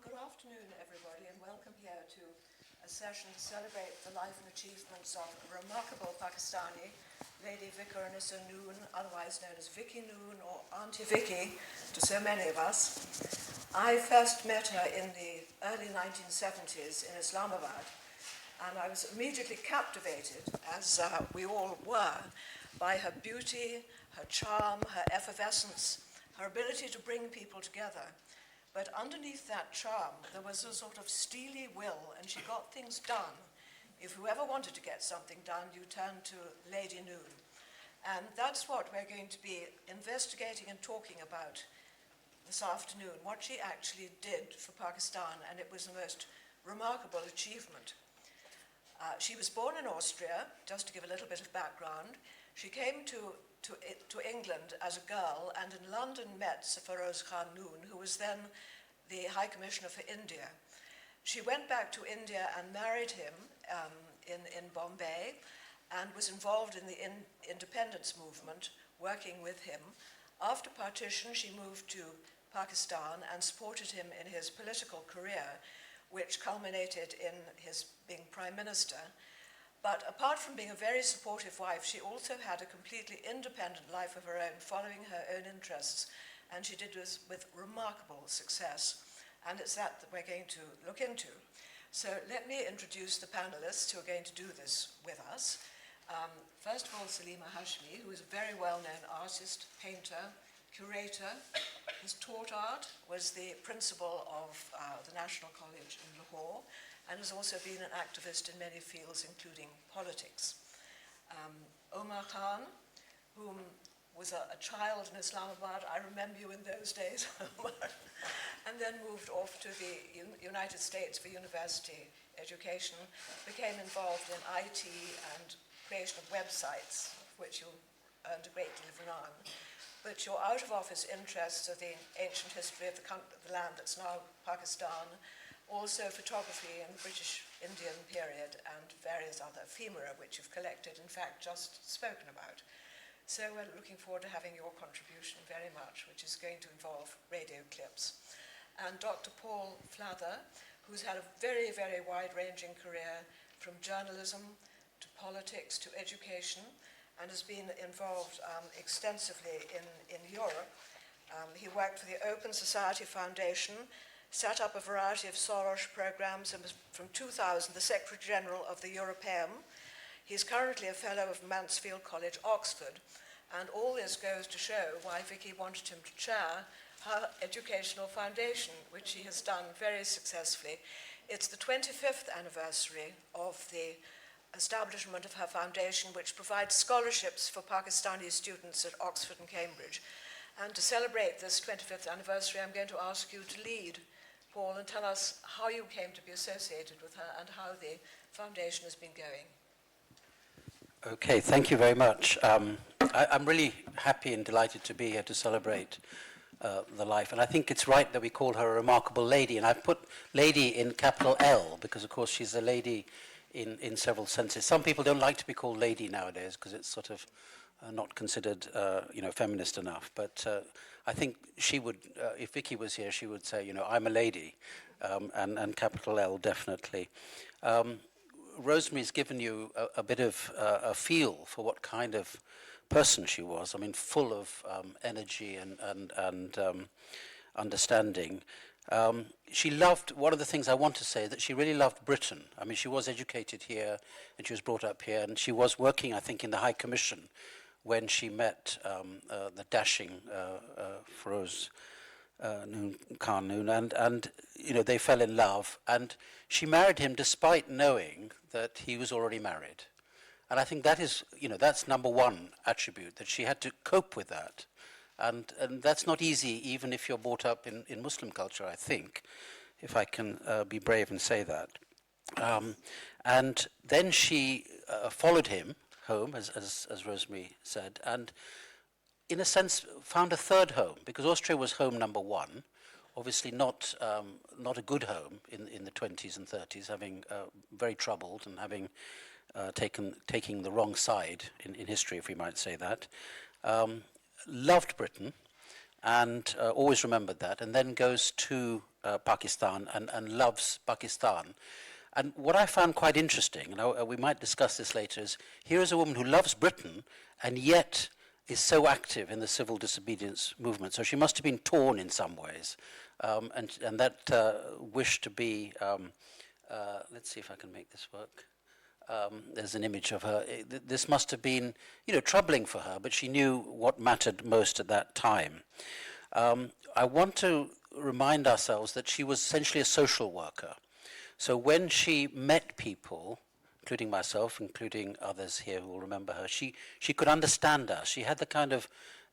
Good afternoon, everybody, and welcome here to a session to celebrate the life and achievements of a remarkable Pakistani, Lady Viqarunnissa Noon, otherwise known as Vicky Noon or Auntie Vicky to so many of us. I first met her in the early 1970s in Islamabad, and I was immediately captivated, as we all were, by her beauty, her charm, her effervescence, her ability to bring people together. But underneath that charm, there was a sort of steely will, and she got things done. If whoever wanted to get something done, you turned to Lady Noon. And that's what we're going to be investigating and talking about this afternoon, what she actually did for Pakistan, and it was the most remarkable achievement. She was born in Austria, just to give a little bit of background. She came to England as a girl, and in London met Sir Feroz Khan Noon, who was then the High Commissioner for India. She went back to India and married him in Bombay, and was involved in the independence movement, working with him. After partition, she moved to Pakistan and supported him in his political career, which culminated in his being Prime Minister. But apart from being a very supportive wife, she also had a completely independent life of her own, following her own interests, and she did this with remarkable success. And it's that we're going to look into. So let me introduce the panelists who are going to do this with us. First of all, Salima Hashmi, who is a very well-known artist, painter, curator. Has taught art, was the principal of the National College in Lahore, and has also been an activist in many fields, including politics. Omar Khan, whom was a child in Islamabad, I remember you in those days, and then moved off to the United States for university education, became involved in IT and creation of websites, which you earned a great deal of renown. But your out-of-office interests are the ancient history of the land that's now Pakistan, also photography in the British Indian period, and various other ephemera which you've collected, in fact, just spoken about. So we're looking forward to having your contribution very much, which is going to involve radio clips. And Dr. Paul Flather, who's had a very, very wide-ranging career from journalism to politics to education, and has been involved extensively in Europe. He worked for the Open Society Foundation, set up a variety of Soros programs, and was from 2000 the Secretary General of the Europeum. He's currently a Fellow of Mansfield College, Oxford, and all this goes to show why Vicky wanted him to chair her educational foundation, which he has done very successfully. It's the 25th anniversary of the establishment of her foundation, which provides scholarships for Pakistani students at Oxford and Cambridge. And to celebrate this 25th anniversary, I'm going to ask you to lead, Paul, and tell us how you came to be associated with her and how the foundation has been going. Okay, thank you very much. I'm really happy and delighted to be here to celebrate the life. And I think it's right that we call her a remarkable lady. And I've put lady in capital L because, of course, she's a lady in several senses. Some people don't like to be called lady nowadays because it's sort of not considered, feminist enough. But I think she would, if Vicky was here, she would say, I'm a lady, and capital L definitely. Rosemary's given you a bit of a feel for what kind of person she was. I mean, full of energy and understanding. She loved, one of the things I want to say, that she really loved Britain. I mean, she was educated here, and she was brought up here, and she was working, I think, in the High Commission when she met the dashing Feroz Khan Noon, and they fell in love, and she married him despite knowing that he was already married. And I think that is, that's number one attribute, that she had to cope with that. And that's not easy, even if you're brought up in Muslim culture, I think, if I can be brave and say that. And then she followed him home, as Rosemary said, and in a sense found a third home, because Austria was home number one, obviously not a good home in the 20s and 30s, having very troubled and having taking the wrong side in history, if we might say that. Loved Britain, and always remembered that, and then goes to Pakistan and loves Pakistan. And what I found quite interesting, and we might discuss this later, is here is a woman who loves Britain and yet is so active in the civil disobedience movement. So she must have been torn in some ways. And that wish to be, let's see if I can make this work. There's an image of her. This must have been, troubling for her, but she knew what mattered most at that time. I want to remind ourselves that she was essentially a social worker. So when she met people, including myself, including others here who will remember her, she could understand us. She had the kind of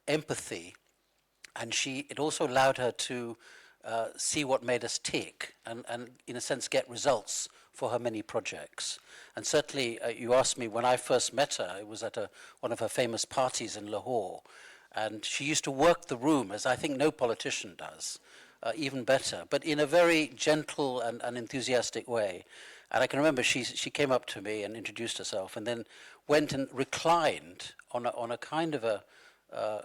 empathy, and it also allowed her to see what made us tick and in a sense get results for her many projects. And certainly you asked me when I first met her, it was at one of her famous parties in Lahore, and she used to work the room as I think no politician does, even better, but in a very gentle and enthusiastic way. And I can remember she came up to me and introduced herself, and then went and reclined on a kind of a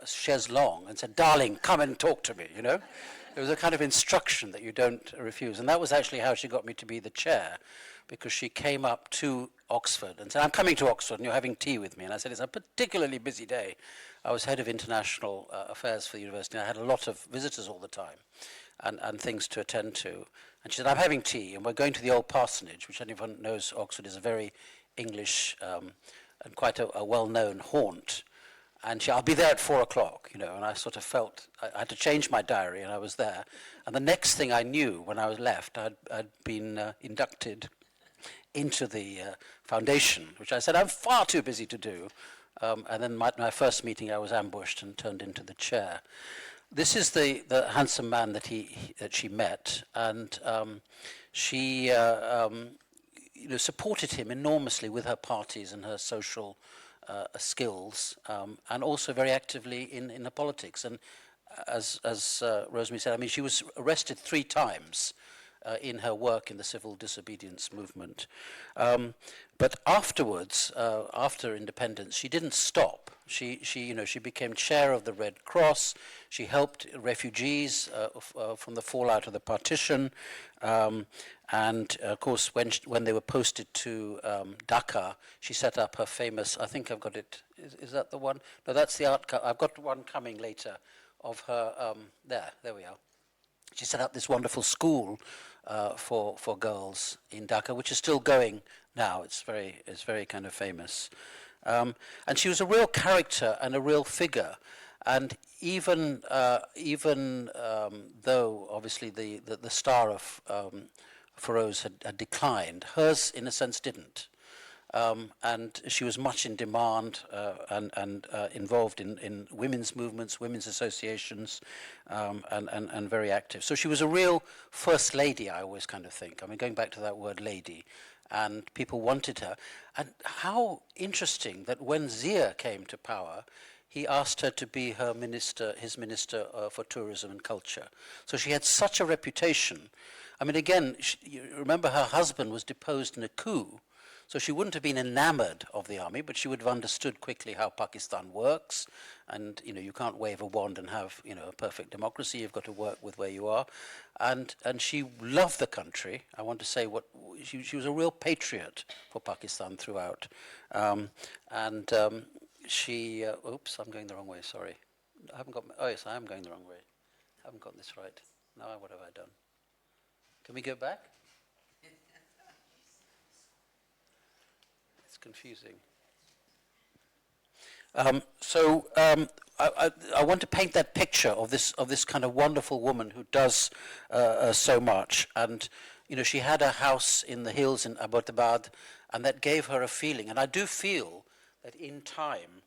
chaise longue and said, "Darling, come and talk to me," It was a kind of instruction that you don't refuse. And that was actually how she got me to be the chair, because she came up to Oxford and said, "I'm coming to Oxford and you're having tea with me." And I said, "It's a particularly busy day." I was head of international affairs for the university, and I had a lot of visitors all the time and things to attend to. And she said, "I'm having tea and we're going to the old parsonage," which anyone knows Oxford is a very English and quite a well-known haunt. And "I'll be there at 4:00, and I sort of felt I had to change my diary, and I was there. And the next thing I knew, when I was left, I'd been inducted into the foundation, which I said I'm far too busy to do. And then my first meeting, I was ambushed and turned into the chair. This is the handsome man that she met, and she supported him enormously with her parties and her social skills, and also very actively in the politics. And as Rosemary said, she was arrested 3 times in her work in the civil disobedience movement. But afterwards, after independence, she didn't stop. She became chair of the Red Cross. She helped refugees from the fallout of the partition. And of course, when they were posted to Dhaka, she set up her famous, I think I've got it, is that the one? No, that's the art, I've got one coming later of her, there we are. She set up this wonderful school for girls in Dhaka, which is still going now. It's very kind of famous. And she was a real character and a real figure. And even though obviously the star of Feroz had declined, hers in a sense didn't. And she was much in demand and involved in women's movements, women's associations, and very active. So she was a real first lady, I always kind of think. Going back to that word lady, and people wanted her. And how interesting that when Zia came to power, he asked her to be his minister for tourism and culture. So she had such a reputation. Again, you remember her husband was deposed in a coup. So she wouldn't have been enamored of the army, but she would have understood quickly how Pakistan works. And, you can't wave a wand and have, a perfect democracy. You've got to work with where you are. And she loved the country. I want to say she was a real patriot for Pakistan throughout. She, oops, I'm going the wrong way, sorry. I haven't got, oh yes, I am going the wrong way. I haven't got this right. Now what have I done? Can we go back? Confusing. I want to paint that picture of this kind of wonderful woman who does so much. And she had a house in the hills in Abbottabad, and that gave her a feeling. And I do feel that in time,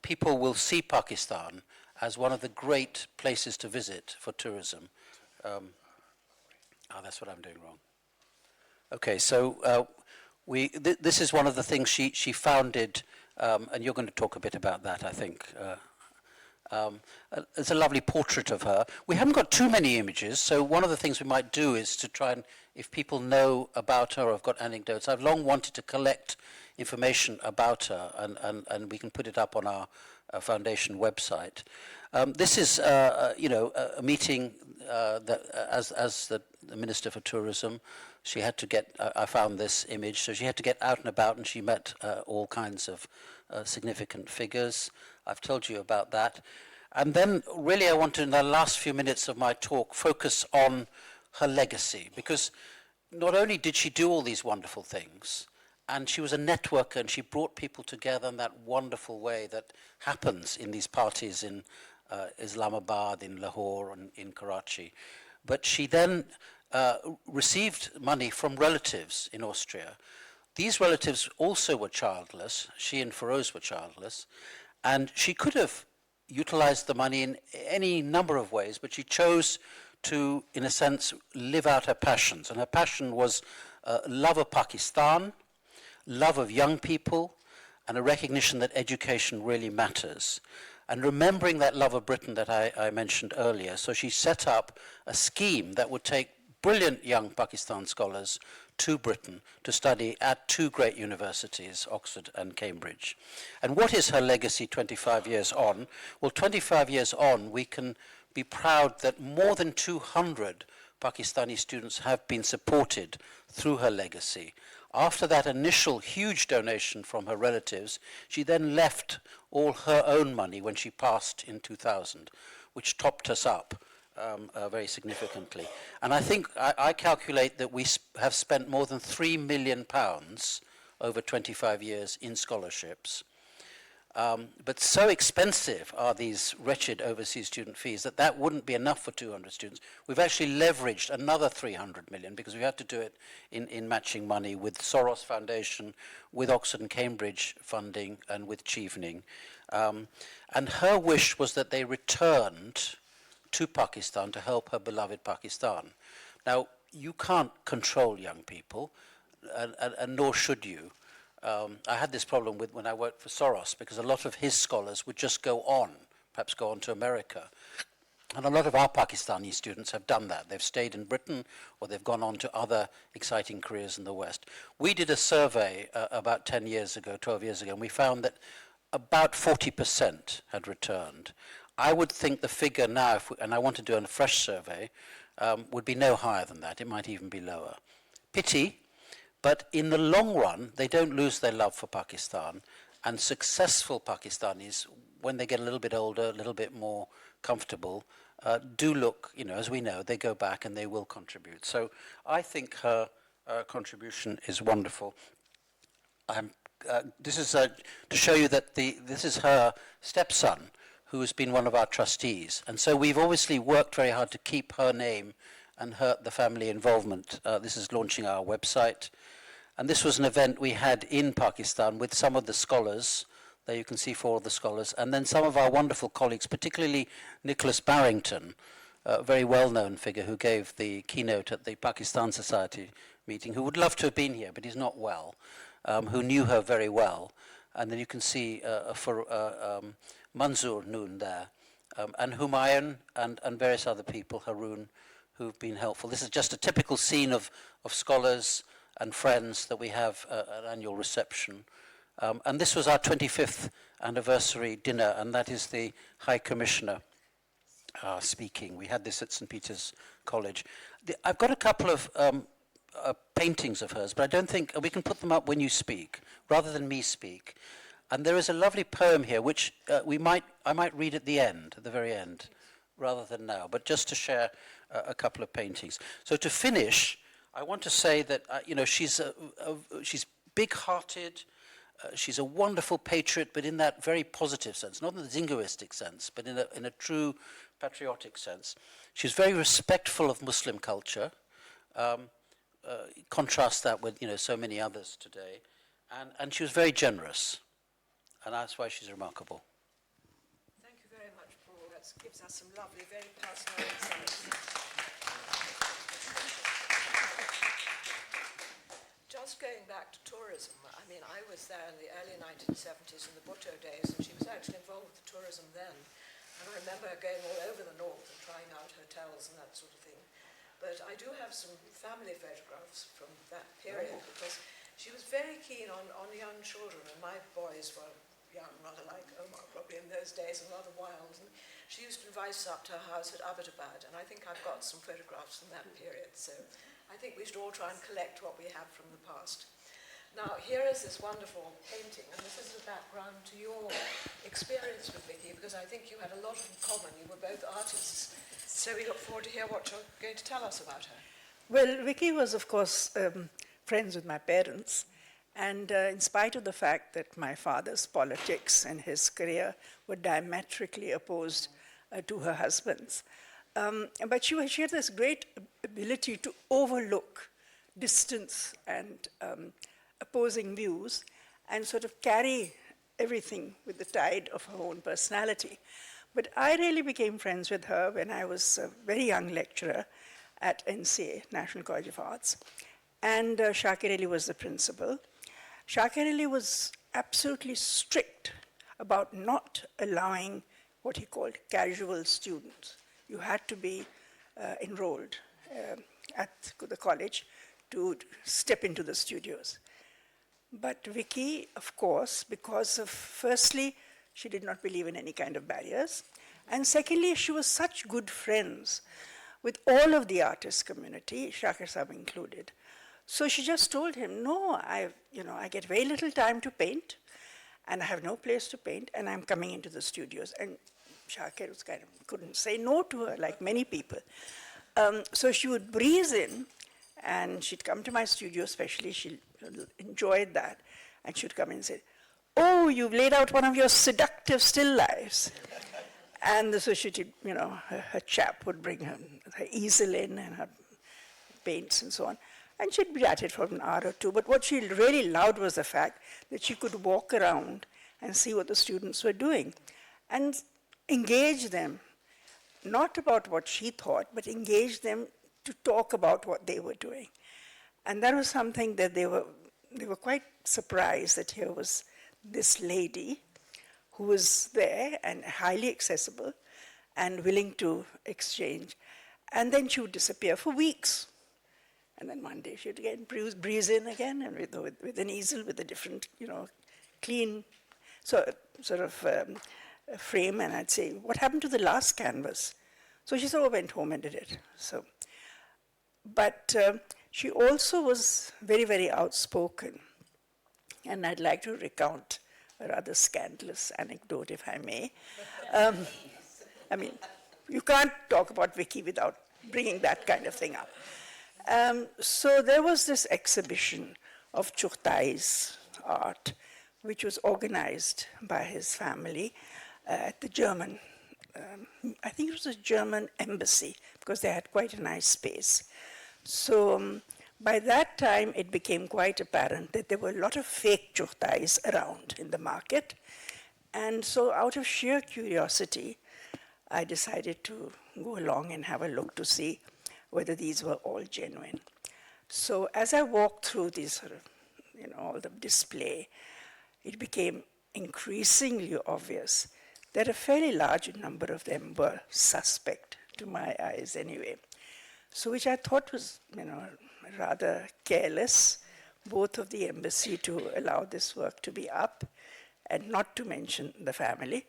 people will see Pakistan as one of the great places to visit for tourism. That's what I'm doing wrong. Okay, so. This is one of the things she founded, and you're going to talk a bit about that, I think, It's a lovely portrait of her. We haven't got too many images, so one of the things we might do is to try and, if people know about her or have got anecdotes, I've long wanted to collect information about her, and we can put it up on our foundation website. This is, a meeting that, as the Minister for Tourism, she had to get, I found this image, so she had to get out and about, and she met all kinds of significant figures. I've told you about that. And then really I want to, in the last few minutes of my talk, focus on her legacy, because not only did she do all these wonderful things, and she was a networker, and she brought people together in that wonderful way that happens in these parties in Islamabad, in Lahore, and in Karachi. But she then received money from relatives in Austria. These relatives also were childless. She and Feroz were childless. And she could have utilized the money in any number of ways, but she chose to, in a sense, live out her passions. And her passion was love of Pakistan, love of young people, and a recognition that education really matters. And remembering that love of Britain that I mentioned earlier, so she set up a scheme that would take brilliant young Pakistan scholars to Britain to study at two great universities, Oxford and Cambridge. And what is her legacy 25 years on? Well, 25 years on, we can be proud that more than 200 Pakistani students have been supported through her legacy. After that initial huge donation from her relatives, she then left all her own money when she passed in 2000, which topped us up very significantly. And I think, I calculate that we have spent more than £3 million over 25 years in scholarships. But so expensive are these wretched overseas student fees that wouldn't be enough for 200 students. We've actually leveraged another 300 million because we had to do it in matching money with Soros Foundation, with Oxford and Cambridge funding, and with Chevening. And her wish was that they returned to Pakistan to help her beloved Pakistan. Now, you can't control young people, and nor should you. I had this problem with when I worked for Soros, because a lot of his scholars would just go on, perhaps go on to America. And a lot of our Pakistani students have done that. They've stayed in Britain, or they've gone on to other exciting careers in the West. We did a survey about 10 years ago, 12 years ago, and we found that about 40% had returned. I would think the figure now, and I want to do a fresh survey, would be no higher than that. It might even be lower. Pity. But in the long run, they don't lose their love for Pakistan. And successful Pakistanis, when they get a little bit older, a little bit more comfortable, do look, as we know, they go back and they will contribute. So I think her contribution is wonderful. This is to show you that this is her stepson, who has been one of our trustees. And so we've obviously worked very hard to keep her name and the family involvement. This is launching our website. And this was an event we had in Pakistan with some of the scholars. There you can see 4 of the scholars. And then some of our wonderful colleagues, particularly Nicholas Barrington, a very well-known figure who gave the keynote at the Pakistan Society meeting, who would love to have been here, but he's not well, who knew her very well. And then you can see Manzoor Noon there, and Humayun and various other people, Haroon, who've been helpful. This is just a typical scene of scholars and friends that we have at an annual reception. And this was our 25th anniversary dinner, and that is the High Commissioner speaking. We had this at St. Peter's College. I've got a couple of paintings of hers, but I don't think, we can put them up when you speak, rather than me speak. And there is a lovely poem here, which I might read at the very end, rather than now, but just to share a couple of paintings. So to finish, I want to say that she's big-hearted, she's a wonderful patriot, but in that very positive sense, not in the jingoistic sense, but in a true patriotic sense. She's very respectful of Muslim culture. Contrast that with so many others today, and she was very generous, and that's why she's remarkable. Thank you very much, Paul. That gives us some lovely, very personal insights. Just going back to tourism, I mean, I was there in the early 1970s in the Bhutto days, and she was actually involved with the tourism then. And I remember her going all over the north and trying out hotels and that sort of thing. But I do have some family photographs from that period because she was very keen on young children, and my boys were young, rather like Omar probably in those days, and rather wild. And she used to invite us up to her house at Abbottabad, and I think I've got some photographs from that period. So I think we should all try and collect what we have from the past. Now, here is this wonderful painting, and this is the background to your experience with Vicky, because I think you had a lot in common. You were both artists. So we look forward to hear what you're going to tell us about her. Well, Vicky was, of course, friends with my parents. And in spite of the fact that my father's politics and his career were diametrically opposed to her husband's, but she had this great ability to overlook distance and opposing views and sort of carry everything with the tide of her own personality. But I really became friends with her when I was a very young lecturer at NCA, National College of Arts, and Shakir Ali was the principal. Shakir Ali was absolutely strict about not allowing what he called casual students. You had to be enrolled at the college to step into the studios. But Vicky, of course, because of, firstly, she did not believe in any kind of barriers, and secondly, she was such good friends with all of the artist community, Shakir Sahib included. So she just told him, no, I get very little time to paint, and I have no place to paint, and I'm coming into the studios. And Shakir was couldn't say no to her, like many people. So she would breeze in, and she'd come to my studio, especially, she enjoyed that, and she'd come in and say, oh, you've laid out one of your seductive still lifes. And so she did, her chap would bring her easel in and her paints and so on. And she'd be at it for an hour or two. But what she really loved was the fact that she could walk around and see what the students were doing and engage them, not about what she thought, but engage them to talk about what they were doing. And that was something that they were quite surprised that here was this lady who was there and highly accessible and willing to exchange. And then she would disappear for weeks. And then one day she'd again breeze in again, and with an easel with a different, clean sort of frame. And I'd say, what happened to the last canvas? So she sort of went home and did it. But she also was very, very outspoken. And I'd like to recount a rather scandalous anecdote, if I may. I mean, you can't talk about Vicky without bringing that kind of thing up. So there was this exhibition of Chuchtai's art, which was organized by his family at the German, I think it was a German embassy, because they had quite a nice space. So by that time, it became quite apparent that there were a lot of fake Chuchtais around in the market. And so out of sheer curiosity, I decided to go along and have a look to see whether these were all genuine. So as I walked through these sort of, all the display, it became increasingly obvious that a fairly large number of them were suspect, to my eyes anyway. So which I thought was, rather careless, both of the embassy to allow this work to be up, and not to mention the family.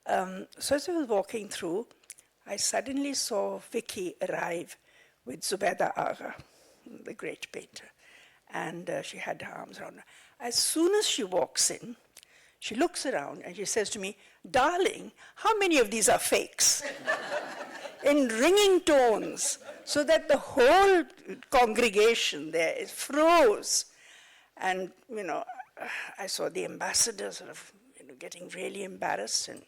So as I was walking through, I suddenly saw Vicky arrive with Zubaida Agha, the great painter, and she had her arms around her. As soon as she walks in, she looks around and she says to me, darling, how many of these are fakes? In ringing tones, so that the whole congregation there froze. And, I saw the ambassador sort of, getting really embarrassed, and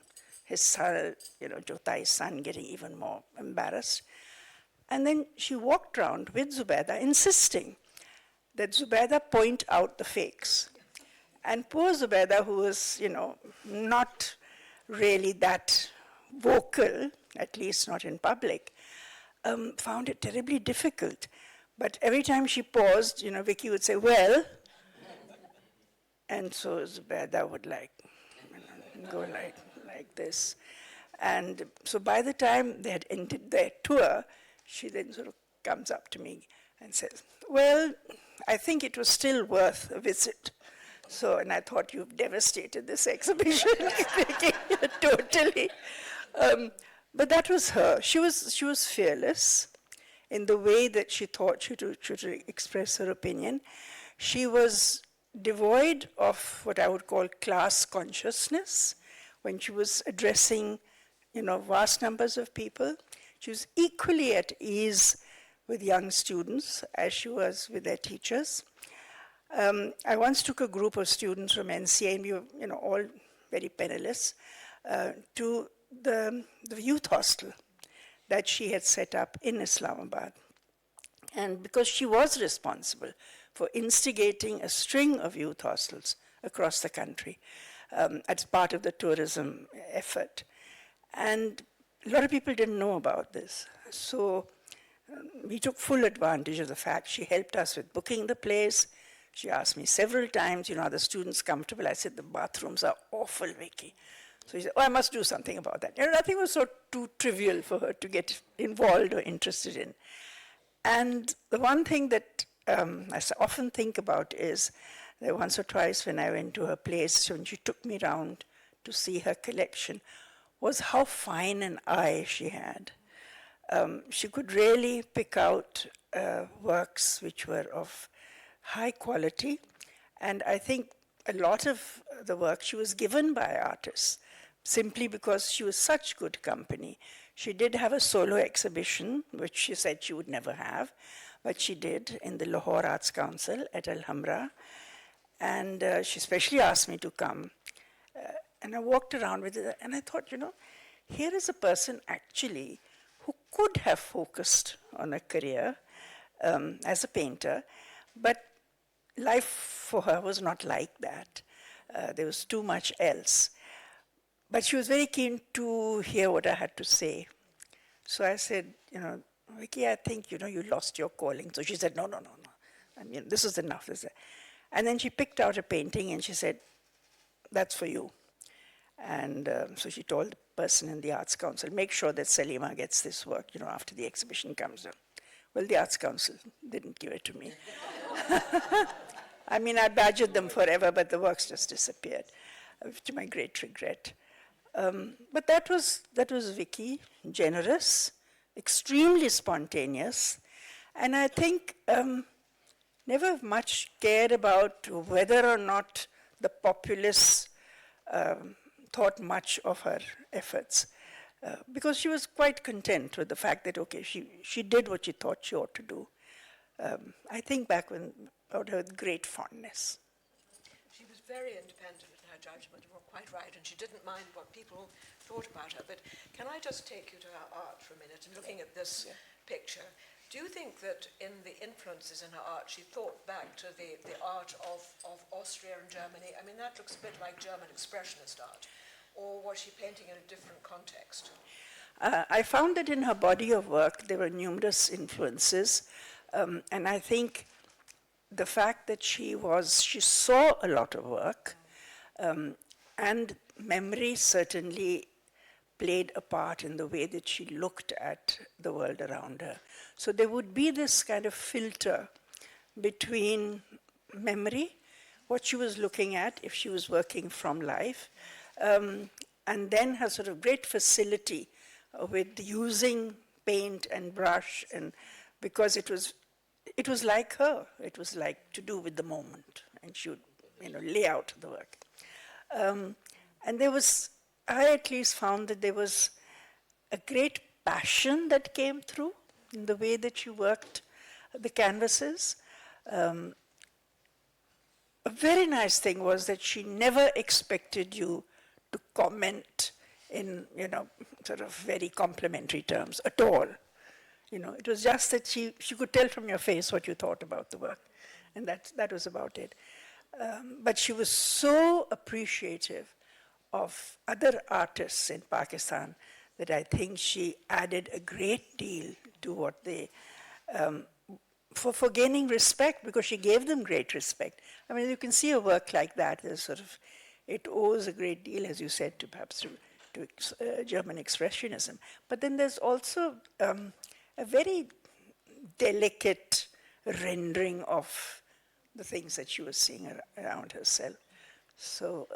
his son, Jotai's son, getting even more embarrassed. And then she walked around with Zubaida, insisting that Zubaida point out the fakes. And poor Zubaida, who was, not really that vocal, at least not in public, found it terribly difficult. But every time she paused, Vicky would say, well, and so Zubaida would go like this. And so by the time they had ended their tour, she then sort of comes up to me and says, well, I think it was still worth a visit. So, and I thought, you've devastated this exhibition, totally. But that was her. She was fearless in the way that she thought she should express her opinion. She was devoid of what I would call class consciousness when she was addressing, vast numbers of people. She was equally at ease with young students as she was with their teachers. I once took a group of students from NCA, and we were, all very penniless, to the youth hostel that she had set up in Islamabad. And because she was responsible for instigating a string of youth hostels across the country as part of the tourism effort. And a lot of people didn't know about this. So we took full advantage of the fact. She helped us with booking the place. She asked me several times, are the students comfortable? I said, the bathrooms are awful, Vicky. So she said, I must do something about that. Nothing was so too trivial for her to get involved or interested in. And the one thing that I often think about is that once or twice when I went to her place, when she took me around to see her collection, was how fine an eye she had. She could really pick out works which were of high quality, and I think a lot of the work she was given by artists simply because she was such good company. She did have a solo exhibition, which she said she would never have, but she did in the Lahore Arts Council at Alhambra, and she especially asked me to come. And I walked around with her, and I thought, here is a person actually who could have focused on a career as a painter, but life for her was not like that. There was too much else. But she was very keen to hear what I had to say. So I said, Vicky, I think, you lost your calling. So she said, no. I mean, this is enough. And then she picked out a painting and she said, that's for you. And so she told the person in the Arts Council, make sure that Salima gets this work, after the exhibition comes down. Well, the Arts Council didn't give it to me. I mean, I badgered them forever, but the works just disappeared, to my great regret. But that was Vicky, generous, extremely spontaneous, and I think never much cared about whether or not the populace thought much of her efforts, because she was quite content with the fact that, okay, she did what she thought she ought to do. I think back about her with great fondness. She was very independent in her judgment, you were quite right, and she didn't mind what people thought about her. But can I just take you to her art for a minute, and looking at this picture, do you think that in the influences in her art, she thought back to the art of Austria and Germany? I mean, that looks a bit like German expressionist art. Or was she painting in a different context? I found that in her body of work, there were numerous influences. And I think the fact that she saw a lot of work, and memory certainly played a part in the way that she looked at the world around her. So there would be this kind of filter between memory, what she was looking at if she was working from life, and then her sort of great facility with using paint and brush, and because it was like her. It was like to do with the moment, and she would, lay out the work. And I at least found that there was a great passion that came through in the way that she worked the canvases. A very nice thing was that she never expected you to comment in, sort of very complimentary terms at all. It was just that she could tell from your face what you thought about the work, and that was about it. But she was so appreciative of other artists in Pakistan that I think she added a great deal to what they, for gaining respect, because she gave them great respect. I mean, you can see a work like that, it owes a great deal, as you said, to perhaps to to German Expressionism. But then there's also a very delicate rendering of the things that she was seeing around herself. So,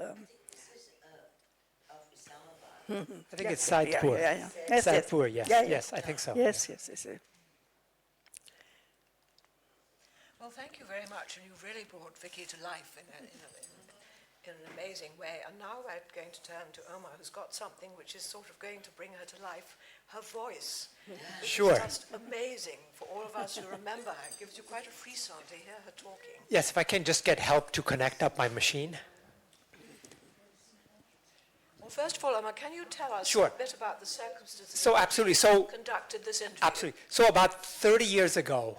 I think it's Saidpur. Yes, Saidpur, yes, Yeah, yes, I think so. Yes. Well, thank you very much, and you've really brought Vicky to life in an amazing way. And now we're going to turn to Omar, who's got something which is sort of going to bring her to life, her voice. Which Sure. is just amazing for all of us who remember her. It gives you quite a frisson to hear her talking. Yes, if I can just get help to connect up my machine. Well, first of all, Omar, can you tell us Sure. a bit about the circumstances So in which absolutely, you so conducted this interview? absolutely. So about 30 years ago,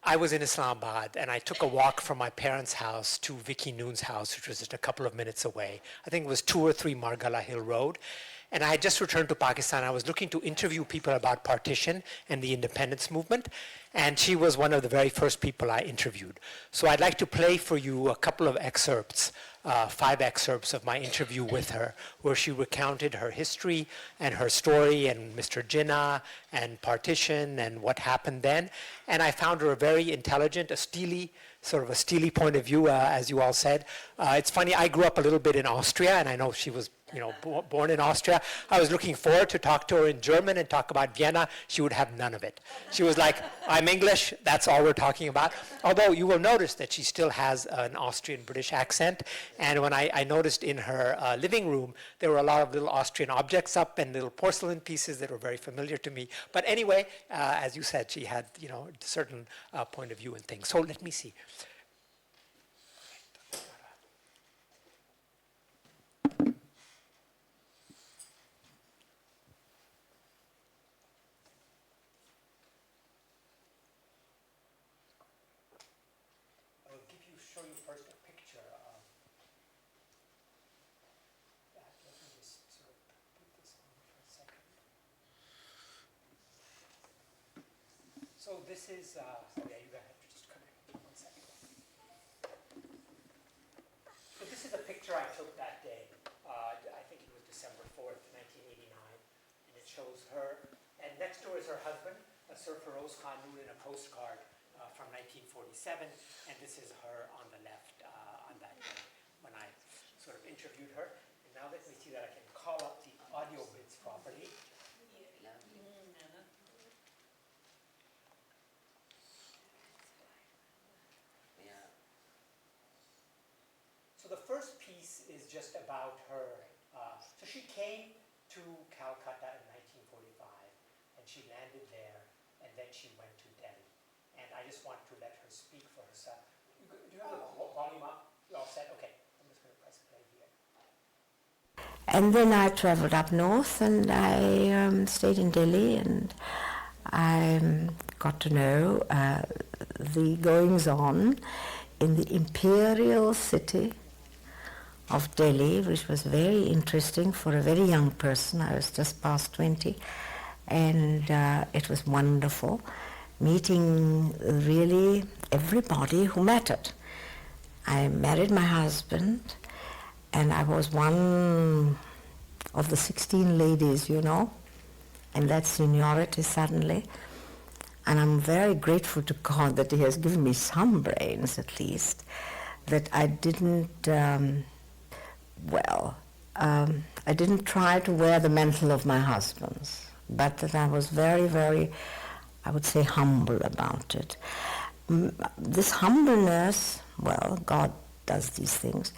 I was in Islamabad, and I took a walk from my parents' house to Vicky Noon's house, which was just a couple of minutes away. I think it was 2 or 3 Margala Hill Road. And I had just returned to Pakistan. I was looking to interview people about partition and the independence movement, and she was one of the very first people I interviewed. So I'd like to play for you a couple of excerpts, 5 excerpts of my interview with her, where she recounted her history and her story and Mr. Jinnah and partition and what happened then. And I found her very intelligent, a steely point of view, as you all said. It's funny, I grew up a little bit in Austria, and I know she was born in Austria. I was looking forward to talk to her in German and talk about Vienna. She would have none of it. She was like, I'm English, that's all we're talking about. Although you will notice that she still has an Austrian-British accent. And when I noticed in her living room, there were a lot of little Austrian objects up and little porcelain pieces that were very familiar to me. But anyway, as you said, she had a certain point of view and things. So let me see. Show you first a picture of that. Let me just sort of put this on for a second. So this is, yeah, you have to just connect 1 second. So this is a picture I took that day. I think it was December 4th, 1989, and it shows her. And next door is her husband, Sir Feroz Khan Noon, in a postcard from 1947, and this is her on the left on that day when I sort of interviewed her. And now let me see that I can call up the audio bits properly. So the first piece is just about her. So she came to Calcutta in 1945, and she landed there, and then she went to Delhi. And I just want to let her speak for herself. Do you have the volume up? You all set? Okay. I'm just going to press play here. And then I traveled up north, and I stayed in Delhi, and I got to know the goings-on in the imperial city of Delhi, which was very interesting for a very young person. I was just past 20, and it was wonderful, meeting really everybody who mattered. I married my husband, and I was one of the 16 ladies, and that seniority suddenly. And I'm very grateful to God that He has given me some brains, at least, that I didn't, I didn't try to wear the mantle of my husband's, but that I was very, very, I would say, humble about it. This humbleness, well, God does these things,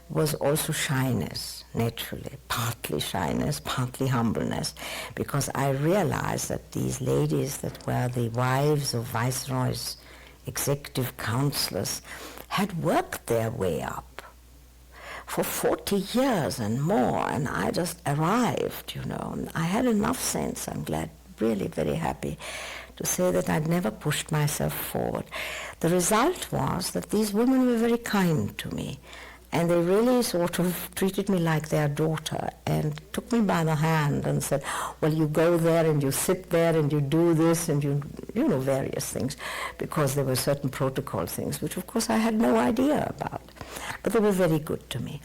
was also shyness, naturally, partly shyness, partly humbleness, because I realized that these ladies that were the wives of viceroys, executive councillors, had worked their way up for 40 years and more, and I just arrived, I had enough sense, I'm glad, really very happy to say that I'd never pushed myself forward. The result was that these women were very kind to me, and they really sort of treated me like their daughter and took me by the hand and said, well, you go there and you sit there and you do this and you various things, because there were certain protocol things, which of course I had no idea about. But they were very good to me.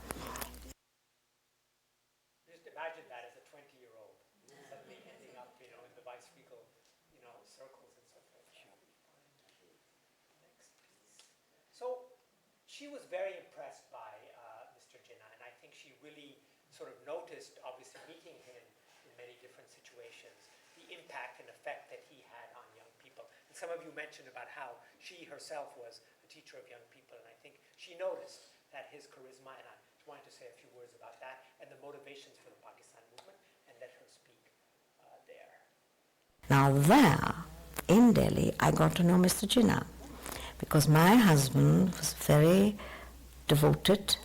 really sort of noticed, obviously meeting him in many different situations, the impact and effect that he had on young people. And some of you mentioned about how she herself was a teacher of young people, and I think she noticed that his charisma, and I wanted to say a few words about that, and the motivations for the Pakistan movement, and let her speak there. Now there, in Delhi, I got to know Mr. Jinnah, because my husband was a very devoted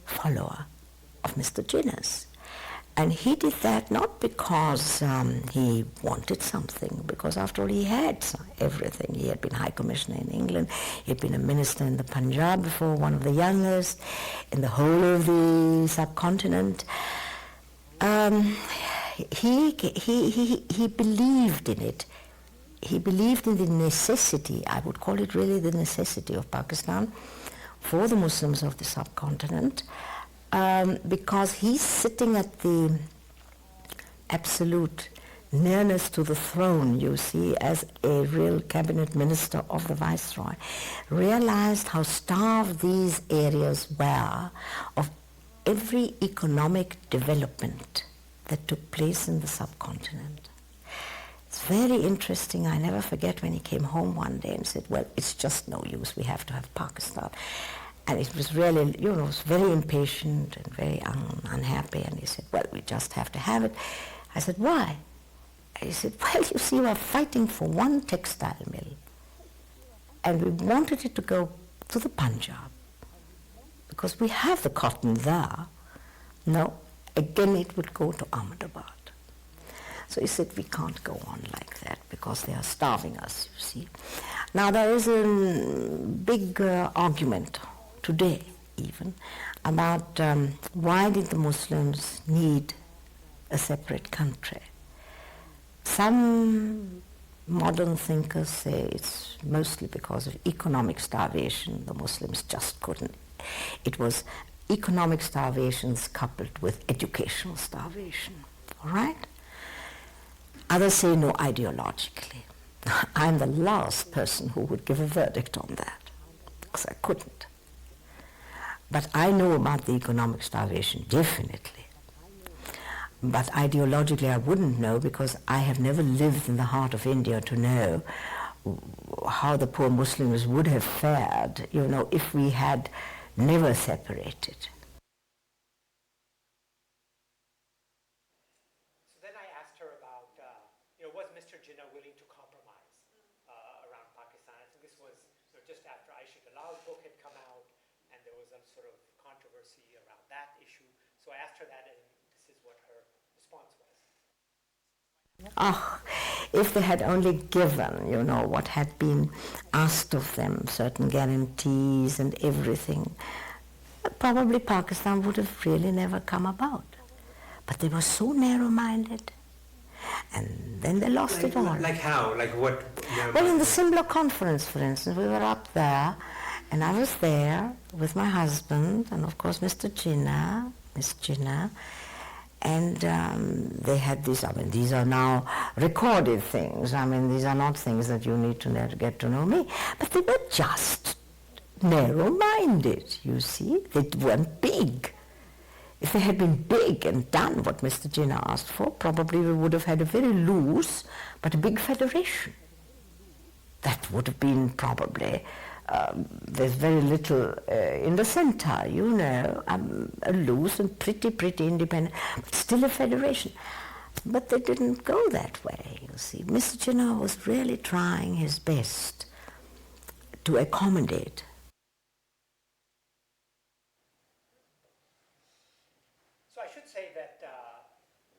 follower of Mr. Jinnah's. And he did that not because he wanted something, because after all he had everything. He had been High Commissioner in England, he had been a minister in the Punjab before, one of the youngest in the whole of the subcontinent. He believed in it. He believed in the necessity, I would call it really the necessity of Pakistan for the Muslims of the subcontinent, because he's sitting at the absolute nearness to the throne, you see, as a real cabinet minister of the Viceroy, realized how starved these areas were of every economic development that took place in the subcontinent. It's very interesting. I never forget when he came home one day and said, well, it's just no use, we have to have Pakistan. And it was really, you know, was very impatient and very unhappy, and he said, well, we just have to have it. I said, why? He said, well, you see, we're fighting for one textile mill, and we wanted it to go to the Punjab, because we have the cotton there. No, again it would go to Ahmedabad. So he said, we can't go on like that, because they are starving us, you see. Now there is a big argument today even about why did the Muslims need a separate country. Some modern thinkers say it's mostly because of economic starvation. The Muslims just couldn't. It was economic starvations coupled with educational starvation, all right? Others say no, ideologically. I'm the last person who would give a verdict on that, because I couldn't. But I know about the economic starvation, definitely. But ideologically I wouldn't know, because I have never lived in the heart of India to know how the poor Muslims would have fared, you know, if we had never separated. So then I asked her about, was Mr. Jinnah willing to compromise around Pakistan? I think this was just after Aisha Galal's book had come out, and there was a sort of controversy around that issue. So I asked her that, and this is what her response was. Ah, if they had only given, you know, what had been asked of them, certain guarantees and everything, probably Pakistan would have really never come about. But they were so narrow-minded, and then they lost it all. Like how? Like what? Well, in the Simla conference, for instance, we were up there, and I was there with my husband, and of course Mr. Jinnah, Miss Jinnah, and they had these, I mean, these are now recorded things. I mean, these are not things that you need to get to know me. But they were just narrow-minded, you see. They weren't big. If they had been big and done what Mr. Jinnah asked for, probably we would have had a very loose but a big federation. That would have been probably, there's very little in the center, you know, a loose and pretty independent, but still a federation. But they didn't go that way, you see. Mr. Jinnah was really trying his best to accommodate. So I should say that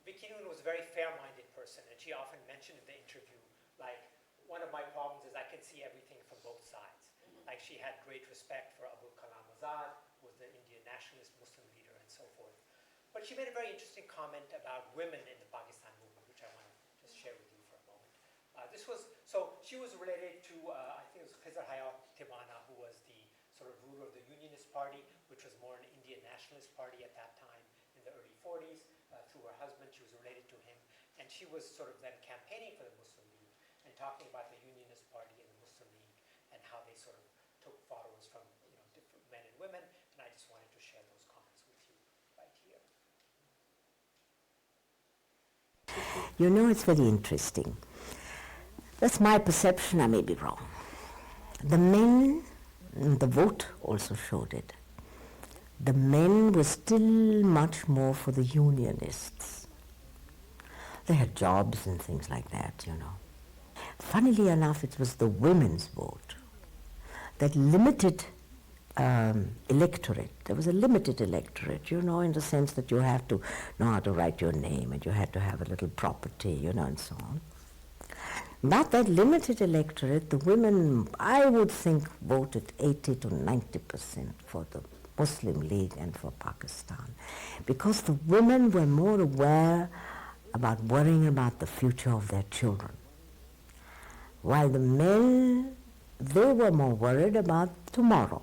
Vicky Noon was a very fair-minded person, and she often mentioned in the interview, like, one of my problems is I can see everything from both sides. Like, she had great respect for Abul Kalam Azad, who was the Indian nationalist Muslim leader, and so forth. But she made a very interesting comment about women in the Pakistan movement, which I want to just share with you for a moment. She was related to, I think it was Khizr Hayat Tibana, who was the sort of ruler of the Unionist Party, which was more an Indian nationalist party at that time in the early 40s. Through her husband, she was related to him, and she was sort of then campaigning for the Muslim League and talking about the Unionist Party and the Muslim League and how they sort of took followers from different men and women, and I just wanted to share those comments with you. You know, it's very interesting. That's my perception, I may be wrong. The men, the vote also showed it. The men were still much more for the unionists. They had jobs and things like that, you know. Funnily enough, it was the women's vote that limited electorate. There was a limited electorate, you know, in the sense that you have to know how to write your name and you had to have a little property, you know, and so on. But that limited electorate, the women, I would think, voted 80 to 90% for the Muslim League and for Pakistan, because the women were more aware about worrying about the future of their children, while the men, they were more worried about tomorrow.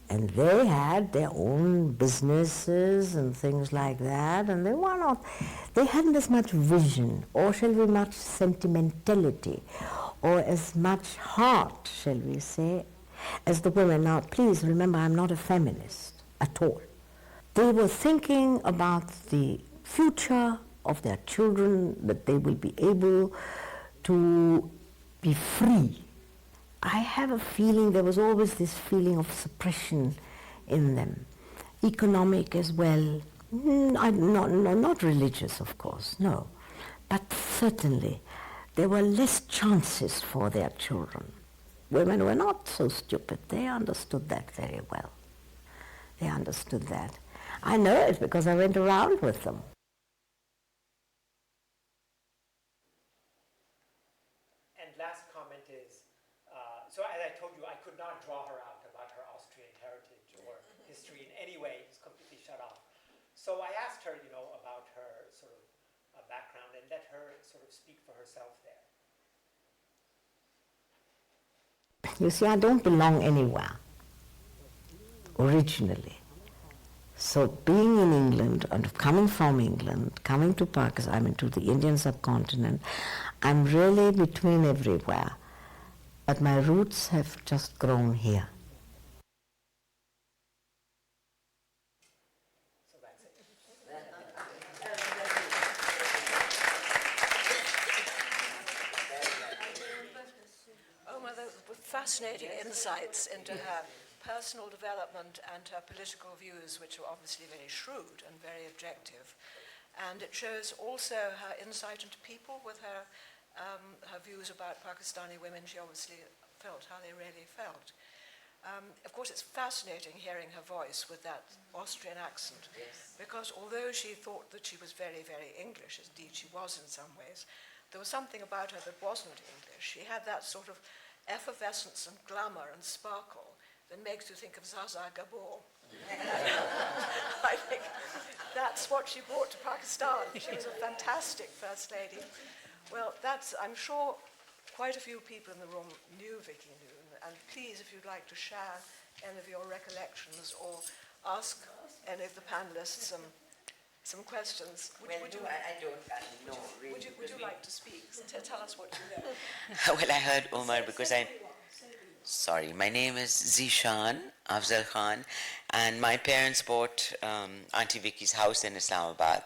And they had their own businesses and things like that, and they hadn't as much vision, or shall we much sentimentality, or as much heart, shall we say, as the women. Now, please remember, I'm not a feminist at all. They were thinking about the future of their children, that they will be able to be free. I have a feeling there was always this feeling of suppression in them, economic as well. Not religious, of course, no. But certainly there were less chances for their children. Women were not so stupid. They understood that very well. They understood that. I know it because I went around with them. And last comment is, so as I told you, I could not draw her out about her Austrian heritage or history in any way. It's completely shut off. So I asked her, you know, about her sort of background and let her sort of speak for herself there. You see, I don't belong anywhere, originally. So being in England, and coming from England, coming to Pakistan, I mean to the Indian subcontinent, I'm really between everywhere. But my roots have just grown here. So that's it. Oh, well, those were fascinating insights into her personal development and her political views, which are obviously very shrewd and very objective. And it shows also her insight into people with her views about Pakistani women. She obviously felt how they really felt. Of course, it's fascinating hearing her voice with that Austrian accent, because although she thought that she was very, very English, as indeed she was in some ways, there was something about her that wasn't English. She had that sort of effervescence and glamour and sparkle that makes you think of Zaza Gabor. I think that's what she brought to Pakistan. She was a fantastic First Lady. Well, I'm sure quite a few people in the room knew Vicky Noon, and please, if you'd like to share any of your recollections or ask any of the panelists some questions. I don't know really. Would you like to speak? Tell us what you know. Well, I heard Omar because Sorry, my name is Zishan Afzal Khan, and my parents bought Auntie Vicky's house in Islamabad,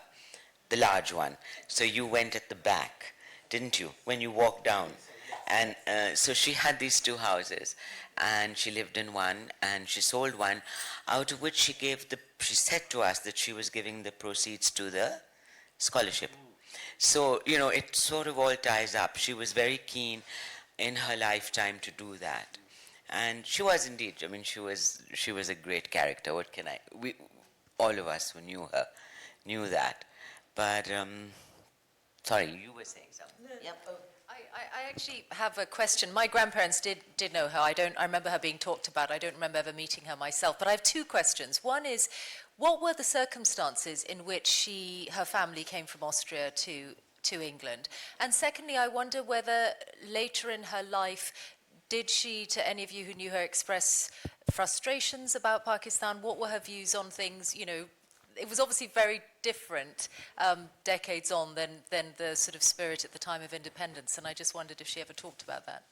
the large one. So you went at the back, didn't you, when you walked down? And so she had these two houses, and she lived in one, and she sold one, out of which she said to us that she was giving the proceeds to the scholarship. So, you know, it sort of all ties up. She was very keen in her lifetime to do that. And she was indeed, I mean, she was a great character. All of us who knew her knew that. But, sorry, you were saying something. Yep. I actually have a question. My grandparents did know her. I remember her being talked about. I don't remember ever meeting her myself. But I have two questions. One is, what were the circumstances in which her family came from Austria to England? And secondly, I wonder whether later in her life, did she, to any of you who knew her, express frustrations about Pakistan? What were her views on things? You know, it was obviously very different decades on than the sort of spirit at the time of independence, and I just wondered if she ever talked about that.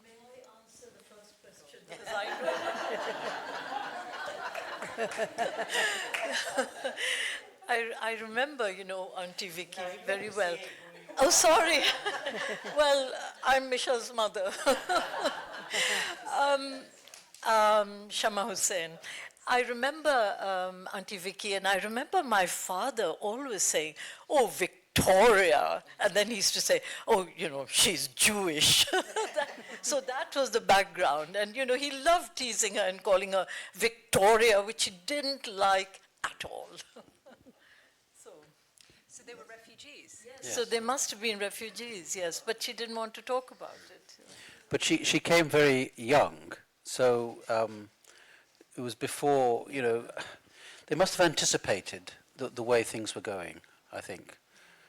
May I answer the first question? Because I know. I remember, Auntie Vicky very well. Oh, sorry. Well, I'm Misha's mother. Shama Hussain. I remember Auntie Vicky, and I remember my father always saying, "Oh, Victoria," and then he used to say, "Oh, she's Jewish." So that was the background, and he loved teasing her and calling her Victoria, which he didn't like at all. So they were refugees? Yes. So they must have been refugees, yes, but she didn't want to talk about it. But she came very young, so it was before, they must have anticipated the way things were going, I think.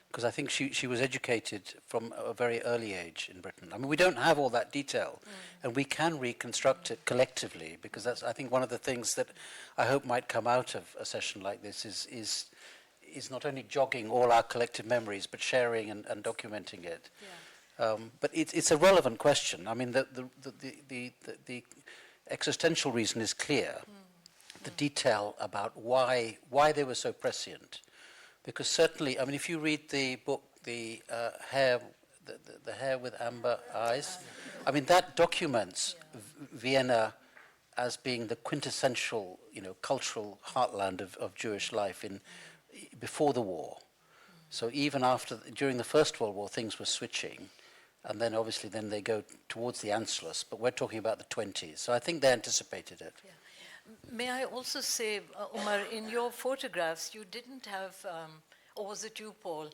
Because I think she was educated from a very early age in Britain. I mean, we don't have all that detail, and we can reconstruct it collectively, because that's, I think, one of the things that I hope might come out of a session like this is not only jogging all our collective memories, but sharing and documenting it. Yeah. But it's a relevant question. I mean, the existential reason is clear. The detail about why they were so prescient. Because certainly, I mean, if you read the book, the hair with amber eyes, I mean, that documents Vienna as being the quintessential, cultural heartland of Jewish life before the war. So even during the First World War, things were switching, and then obviously they go towards the Anschluss, but we're talking about the 20s. So I think they anticipated it. Yeah. May I also say, Umar, in your photographs, you didn't have, or was it you, Paul?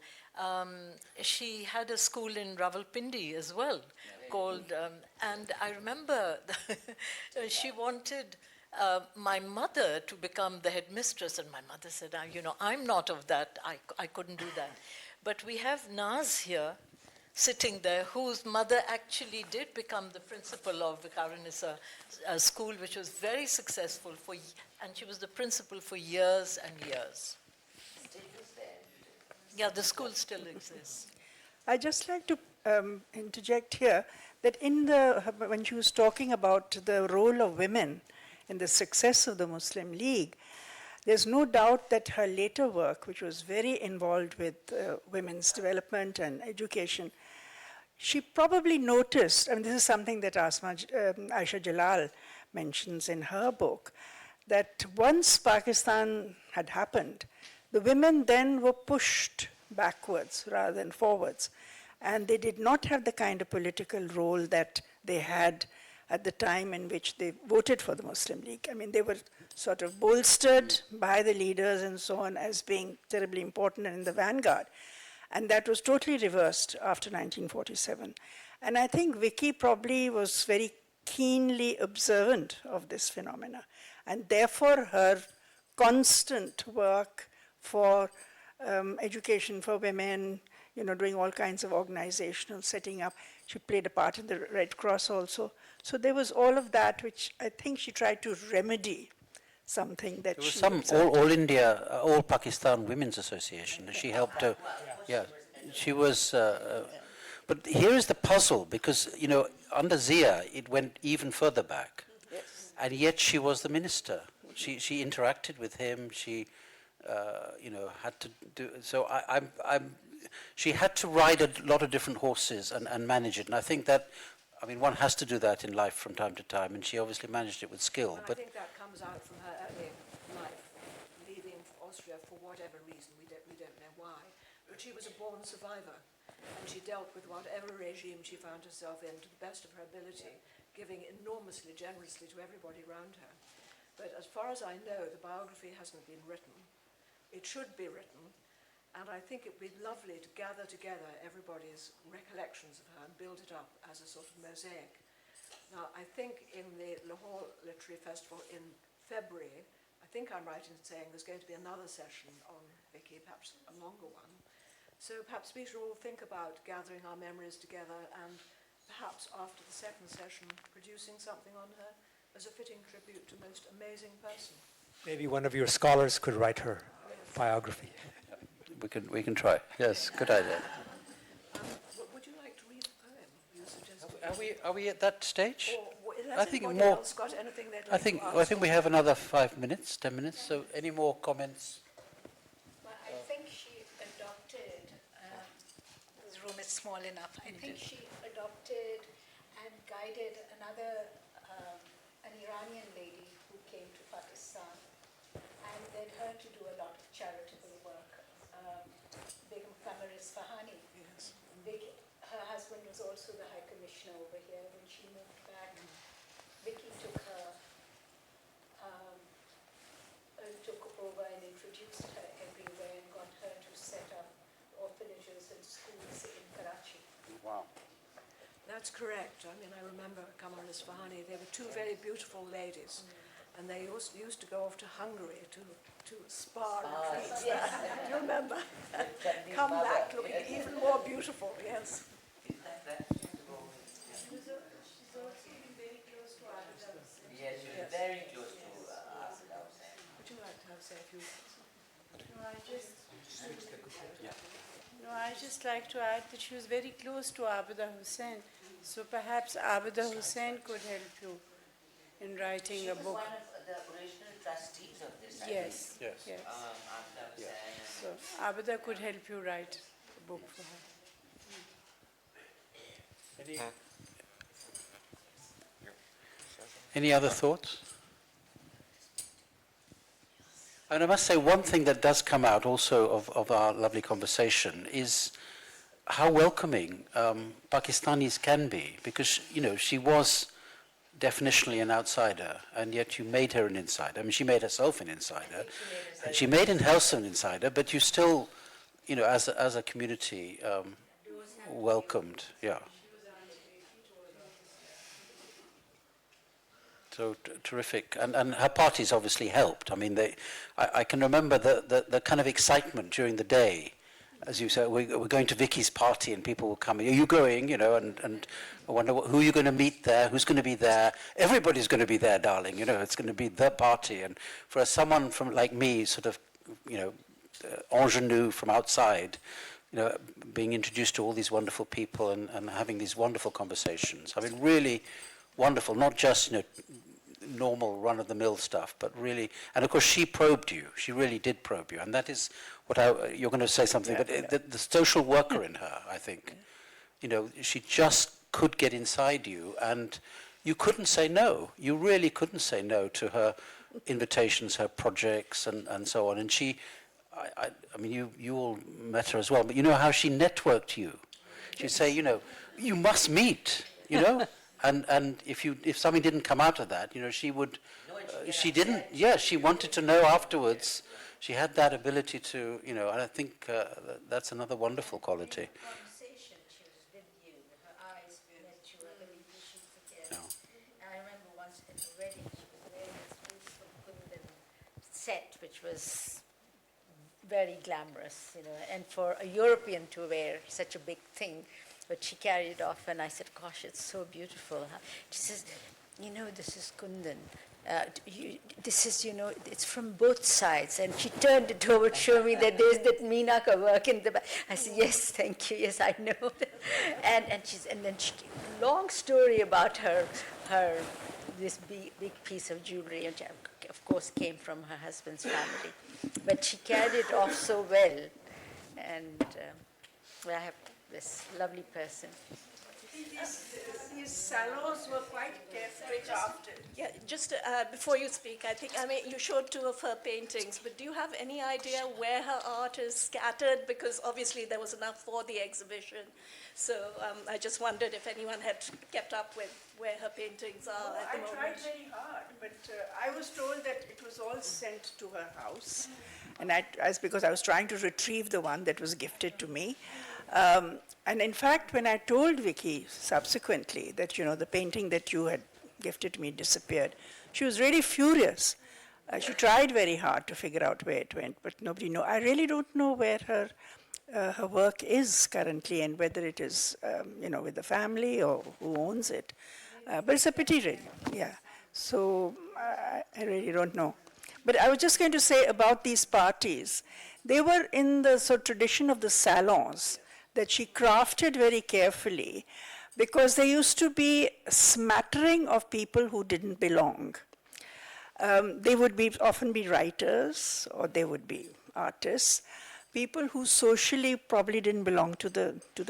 She had a school in Rawalpindi as well, called, and I remember she wanted my mother to become the headmistress, and my mother said, I'm not of that, I couldn't do that. But we have Naz here, sitting there, whose mother actually did become the principal of Viqarunnissa school, which was very successful, and she was the principal for years and years. Yeah, the school still exists. I'd just like to interject here that when she was talking about the role of women in the success of the Muslim League, there's no doubt that her later work, which was very involved with women's development and education, she probably noticed, and this is something that Aisha Jalal mentions in her book, that once Pakistan had happened, the women then were pushed backwards rather than forwards. And they did not have the kind of political role that they had at the time in which they voted for the Muslim League. I mean, they were sort of bolstered by the leaders and so on as being terribly important and in the vanguard. And that was totally reversed after 1947. And I think Vicky probably was very keenly observant of this phenomena. And therefore, her constant work for education for women, doing all kinds of organizational setting up. She played a part in the Red Cross also. So there was all of that, which I think she tried to remedy something that she There was some All India, All Pakistan Women's Association. She helped to, she was, but here is the puzzle, because, under Zia, it went even further back. Yes. And yet she was the minister. She interacted with him. She, had to do, so she had to ride a lot of different horses and manage it. And I think that, one has to do that in life from time to time, and she obviously managed it with skill. And I think that comes out from her early life, leaving Austria for whatever reason, we don't know why. But she was a born survivor, and she dealt with whatever regime she found herself in to the best of her ability, giving enormously generously to everybody around her. But as far as I know, the biography hasn't been written. It should be written, and I think it would be lovely to gather together everybody's recollections of her and build it up as a sort of mosaic. Now, I think in the Lahore Literary Festival in February, I think I'm right in saying there's going to be another session on Vicky, perhaps a longer one. So perhaps we should all think about gathering our memories together and perhaps after the second session producing something on her as a fitting tribute to a most amazing person. Maybe one of your scholars could write her biography. We can try. Yes, good idea. Would you like to read a poem you suggested? Are we at that stage? Or I has think anybody more. else got anything they'd like to ask? I think we have another 5 minutes, 10 minutes. So any more comments? room is small enough. I think she adopted and guided an Iranian lady who came to Pakistan and led her to do a lot of charitable work. Begum Qamar Isfahani. Yes. Her husband was also the High Commissioner over here. When she moved back, Vicky took over and introduced her everywhere and got her to set up orphanages and schools in Karachi. Wow. That's correct. I mean, I remember Qamar Isfahani. They were two very beautiful ladies, and they used to go off to Hungary to spar. Yes. Do you remember? Come back looking even more beautiful. Yes. She's also even very close to Abu Dhabi. Yes, she was very close to Abu Dhabi. Would you like to say a few words? No, I just like to add that she was very close to Abida Hussain. So perhaps Abida Hussain could help you in writing a book. She was one of the original trustees of this. Yes. Yes. Yes. Abida Hussain. So Abida could help you write a book for her. Any other thoughts? And I must say, one thing that does come out also of our lovely conversation is how welcoming Pakistanis can be, because, you know, she was definitionally an outsider, and yet you made her an insider. I mean, she made herself an insider. And she made herself an insider, but you still, you know, as a community, welcomed. Yeah. So terrific, and her parties obviously helped. I mean, I can remember the kind of excitement during the day, as you said. We're going to Vicky's party, and people will come. Are you going? You know, and I wonder who you're going to meet there. Who's going to be there? Everybody's going to be there, darling. You know, it's going to be the party. And for someone from like me, sort of, you know, ingenue from outside, you know, being introduced to all these wonderful people and having these wonderful conversations. I mean, really wonderful. Not just, you know, normal run-of-the-mill stuff, but really, and of course she probed you. She really did probe you, and that is what you're going to say something, but the social worker in her, I think, you know, she just could get inside you, and you couldn't say no. You really couldn't say no to her invitations, her projects, and so on. And she, I mean, you all met her as well, but you know how she networked you. She'd say, you know, you must meet, you know. And if something didn't come out of that, you know, she would, she didn't, she wanted to know afterwards. She had that ability to, you know, and I think that's another wonderful quality. Conversation, she was with you, her eyes met you, I believe she forget. No. I remember once at the wedding, she was wearing this beautiful Kundan set, which was very glamorous, you know, and for a European to wear such a big thing. But she carried it off, and I said, gosh, it's so beautiful. She says, you know, this is Kundan. This is, you know, it's from both sides. And she turned it over to show me that there's that Meenaka work in the back. I said, yes, thank you, yes, I know. and then she gave a long story about her this big piece of jewelry, which of course came from her husband's family. But she carried it off so well. And I have this lovely person. These salons were quite carefully crafted. Yeah, just before you speak, I mean, you showed two of her paintings, but do you have any idea where her art is scattered? Because obviously there was enough for the exhibition. So I just wondered if anyone had kept up with where her paintings are at the moment. I tried very hard, but I was told that it was all sent to her house. And that's because I was trying to retrieve the one that was gifted to me. And in fact, when I told Vicky subsequently that, you know, the painting that you had gifted me disappeared, she was really furious. She tried very hard to figure out where it went, but nobody knew. I really don't know where her work is currently and whether it is, you know, with the family or who owns it. But it's a pity, really, yeah. So I really don't know. But I was just going to say about these parties, they were in the sort of tradition of the salons that she crafted very carefully, because there used to be a smattering of people who didn't belong. They would often be writers, or they would be artists, people who socially probably didn't belong to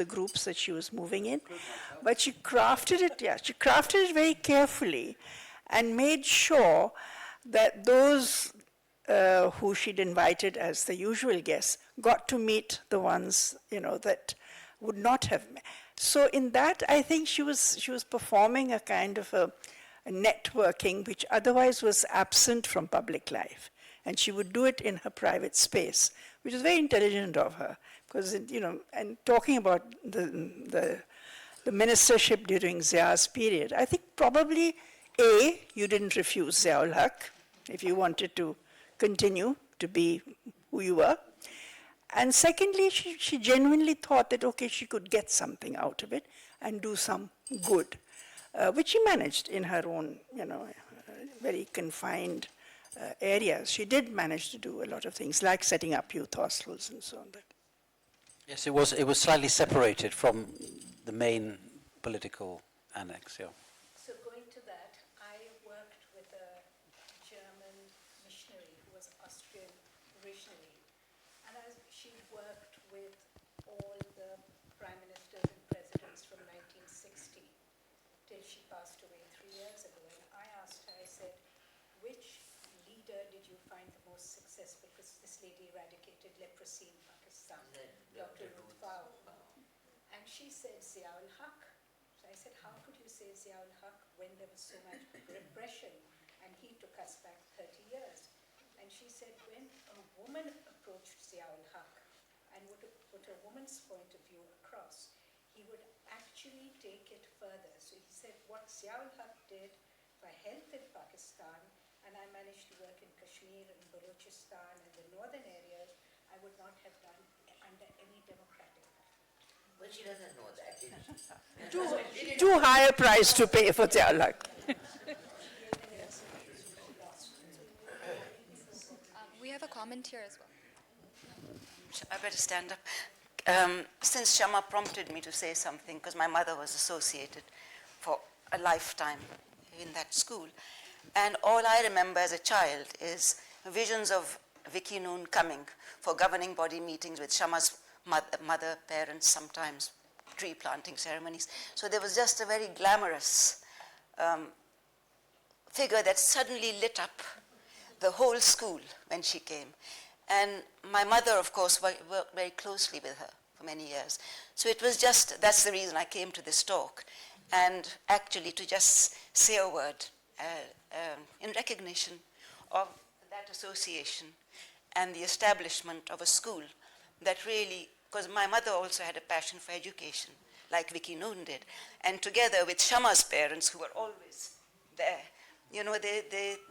the groups that she was moving in. But she crafted it, she crafted it very carefully and made sure that those who she'd invited as the usual guests got to meet the ones, that would not have met. So in that, I think she was performing a kind of a networking which otherwise was absent from public life. And she would do it in her private space, which is very intelligent of her. Because, and talking about the ministership during Zia's period, I think probably, A, you didn't refuse Zia-ul Haq if you wanted to continue to be who you were. And secondly, she genuinely thought that, okay, she could get something out of it and do some good, which she managed in her own, very confined areas. She did manage to do a lot of things, like setting up youth hostels and so on. Yes, it was slightly separated from the main political annex, yeah. So going to that, I worked with a German missionary who was Austrian originally. And she worked with all the prime ministers and presidents from 1960 till she passed away 3 years ago. And I asked her, I said, which leader did you find the most successful? Because this lady eradicated leprosy in Pakistan, Dr. Rutbao. And she said Zia-ul Haq. So I said, how could you say Zia-ul Haq when there was so much repression and he took us back 30 years? And she said, when a woman approached Zia-ul Haq and would put a woman's point of view across, he would actually take it further. So he said, what Zia-ul Haq did for health in Pakistan, and I managed to work in Kashmir and Balochistan and the northern areas, I would not have done under any democratic. Well, she doesn't know that, did she? Too high a price to pay for Zia-ul Haq. We have a comment here as well. I better stand up. Since Shama prompted me to say something, because my mother was associated for a lifetime in that school, and all I remember as a child is visions of Vicky Noon coming for governing body meetings with Shama's mother, parents, sometimes tree planting ceremonies. So there was just a very glamorous figure that suddenly lit up the whole school when she came. And my mother, of course, worked very closely with her for many years. So it was just, that's the reason I came to this talk. And actually to just say a word in recognition of that association and the establishment of a school that really, because my mother also had a passion for education, like Vicky Noon did. And together with Shama's parents, who were always there,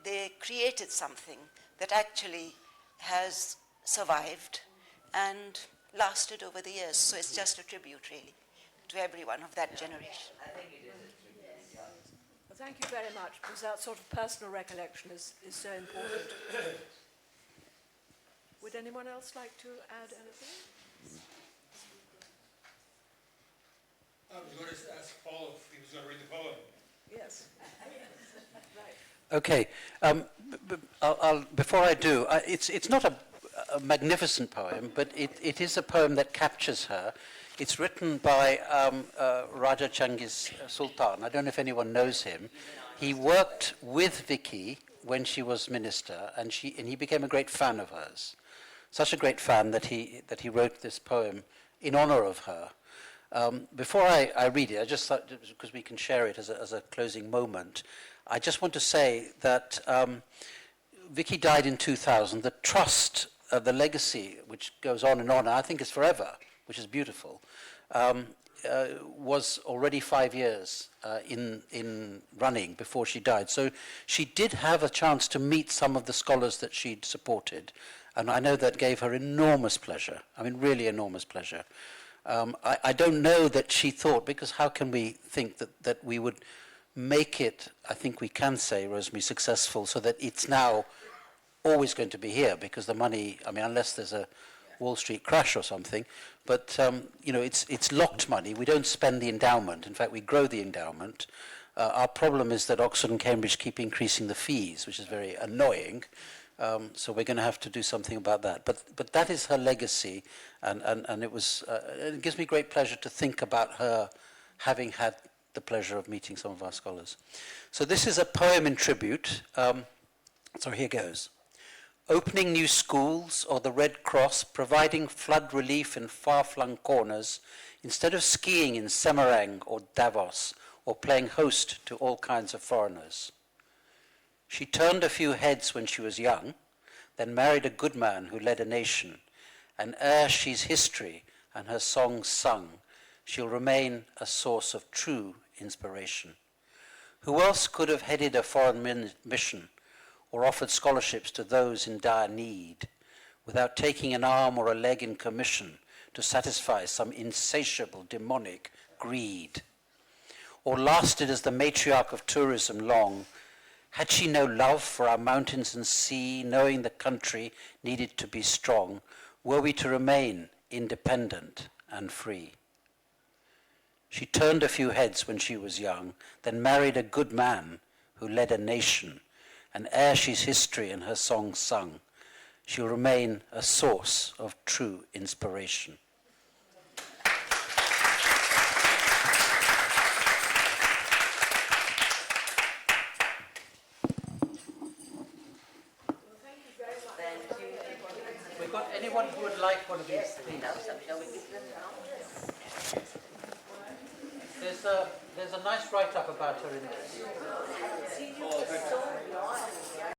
they created something that actually has survived and lasted over the years. So it's just a tribute, really, to everyone of that generation. I think it is a tribute. Well, thank you very much, because that sort of personal recollection is so important. Would anyone else like to add anything? I was going to ask Paul if he was going to read the poem. Yes. Right. Okay. Before I do, it's not a magnificent poem, but it is a poem that captures her. It's written by Raja Changiz Sultan. I don't know if anyone knows him. He worked with Vicky when she was minister, and he became a great fan of hers. Such a great fan that he wrote this poem in honor of her. Before I read it, I just thought, because we can share it as a closing moment, I just want to say that Vicky died in 2000. The trust, the legacy, which goes on, and I think is forever, which is beautiful, was already 5 years in running before she died. So she did have a chance to meet some of the scholars that she'd supported, and I know that gave her enormous pleasure. I mean, really enormous pleasure. I don't know that she thought, because how can we think that we would make it, I think we can say, Rosemary, successful, so that it's now always going to be here, because the money, I mean, unless there's a Wall Street crash or something, but it's locked money. We don't spend the endowment. In fact, we grow the endowment. Our problem is that Oxford and Cambridge keep increasing the fees, which is very annoying, So we're going to have to do something about that. But that is her legacy, and it gives me great pleasure to think about her having had the pleasure of meeting some of our scholars. So this is a poem in tribute. So here goes. Opening new schools or the Red Cross providing flood relief in far-flung corners instead of skiing in Semarang or Davos or playing host to all kinds of foreigners. She turned a few heads when she was young, then married a good man who led a nation, and ere she's history and her songs sung, she'll remain a source of true inspiration. Who else could have headed a foreign mission or offered scholarships to those in dire need without taking an arm or a leg in commission to satisfy some insatiable demonic greed? Or lasted as the matriarch of tourism long? Had she no love for our mountains and sea, knowing the country needed to be strong, were we to remain independent and free? She turned a few heads when she was young, then married a good man who led a nation, and ere she's history and her songs sung, she'll remain a source of true inspiration. We've got anyone who would like one of these things? There's a nice write-up about her in this.